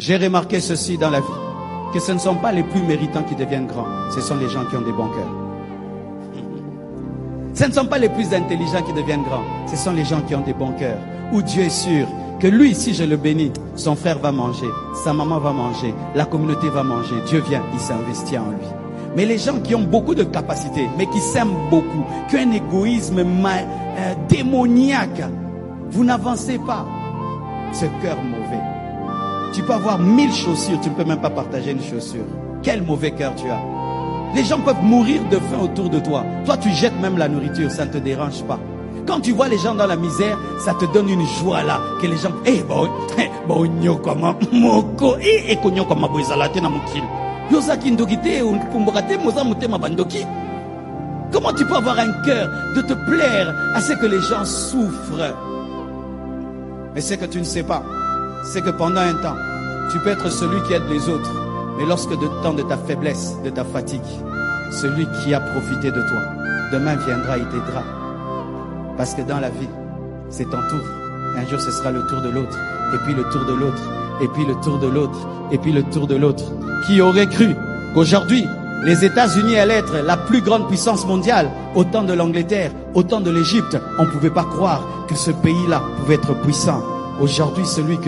J'ai remarqué ceci dans la vie, que ce ne sont pas les plus méritants qui deviennent grands, ce sont les gens qui ont des bons cœurs. Ce ne sont pas les plus intelligents qui deviennent grands, ce sont les gens qui ont des bons cœurs, où Dieu est sûr que lui, si je le bénis, son frère va manger, sa maman va manger, la communauté va manger, Dieu vient, il s'investit en lui. Mais les gens qui ont beaucoup de capacités, mais qui s'aiment beaucoup, qui ont un égoïsme démoniaque, vous n'avancez pas. Ce cœur mauvais. Tu peux avoir 1000 chaussures, tu ne peux même pas partager une chaussure. Quel mauvais cœur tu as. Les gens peuvent mourir de faim autour de toi. Toi, tu jettes même la nourriture, ça ne te dérange pas. Quand tu vois les gens dans la misère, ça te donne une joie là, que les gens... Comment tu peux avoir un cœur de te plaire à ce que les gens souffrent? Mais ce que tu ne sais pas, c'est que pendant un temps, tu peux être celui qui aide les autres. Mais lorsque le temps de ta faiblesse, de ta fatigue, celui qui a profité de toi, demain viendra et t'aidera. Parce que dans la vie, c'est ton tour. Un jour, ce sera le tour de l'autre. Et puis le tour de l'autre. Et puis le tour de l'autre. Et puis le tour de l'autre. Qui aurait cru qu'aujourd'hui, les États-Unis allaient être la plus grande puissance mondiale, au temps de l'Angleterre, au temps de l'Égypte. On ne pouvait pas croire que ce pays-là pouvait être puissant. Aujourd'hui, celui que